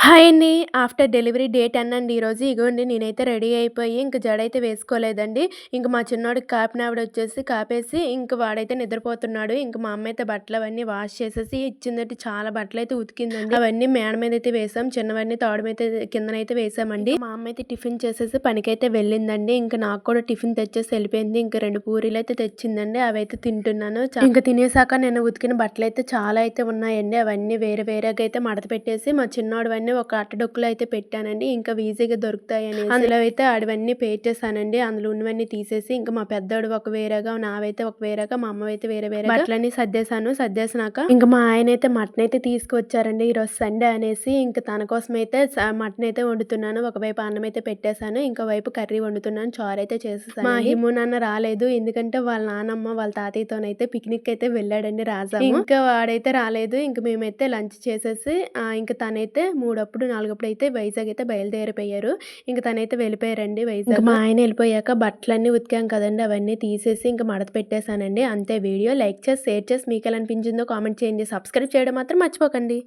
Hi అండి. After delivery day 10 అండి ఈరోజు. ఇగోండి నేనైతే రెడీ అయిపోయి ఇంక జడైతే వేసుకోలేదండి. ఇంక మా చిన్నోడికి కాపినావిడొచ్చేసి కాపేసి ఇంక వాడైతే నిద్రపోతున్నాడు. ఇంక మా అమ్మయితే బట్టలవన్నీ వాష్ చేసేసి ఇచ్చిందంటే చాలా బట్టలైతే ఉతికిందండి. అవన్నీ మేడ మీదైతే వేసాం. చిన్నవన్నీ తాడు మీద కిందనైతే వేసామండి. మా అమ్మయితే టిఫిన్ చేసేసి పనికైతే వెళ్ళిందండి. ఇంక నాకు కూడా టిఫిన్ తెచ్చేసి వెళ్ళిపోయింది. ఇంక 2 పూరీలైతే తెచ్చిందండి. అవైతే తింటున్నాను. ఇంక తినేసాక నేను ఉతికిన బట్టలైతే చాలా అయితే ఉన్నాయండి. అవన్నీ వేరే వేరేగా అయితే మడత పెట్టేసి మా చిన్నోడివన్నీ ఒక అట్టడొక్కులో అయితే పెట్టానండి. ఇంకా ఈజీగా దొరుకుతాయనేసి అందులో అయితే ఆడివన్నీ పేర్చేసానండి. అందులో ఉన్నవన్నీ తీసేసి ఇంకా మా పెద్దోడు ఒక వేరేగా, నావైతే ఒక వేరేగా, మా అమ్మవైతే వేరే వేరేగా బట్టలన్నీ సర్దేశాను. సర్దేసినాక ఇంకా మా ఆయన అయితే మటన్ అయితే తీసుకొచ్చారండి. ఈరోజు సండే అనేసి ఇంకా తన కోసం అయితే మటన్ అయితే వండుతున్నాను. ఒకవైపు అన్నం అయితే పెట్టేశాను. ఇంకోవైపు కర్రీ వండుతున్నాను. చారు అయితే చేసేసాను. మా హిము నాన్న రాలేదు. ఎందుకంటే వాళ్ళ నానమ్మ వాళ్ళ తాతయ్యతోనైతే పిక్నిక్ అయితే వెళ్ళాడండి రాజా. ఇంకా వాడైతే రాలేదు. ఇంక మేమైతే లంచ్ చేసేసి ఇంకా తనైతే 3 4 అయితే వైజాగ్ అయితే బయలుదేరిపోయారు. ఇంక తనైతే వెళ్ళిపోయారండి వైజాగ్. మా ఆయన వెళ్ళిపోయాక బట్టలన్నీ ఉతికాం కదండి, అవన్నీ తీసేసి ఇంక మడత పెట్టేశానండి. అంతే. వీడియో లైక్ చేసి షేర్ చేసి మీకు ఎలా అనిపించిందో కామెంట్ చేయండి. సబ్స్క్రైబ్ చేయడం మాత్రం మర్చిపోకండి.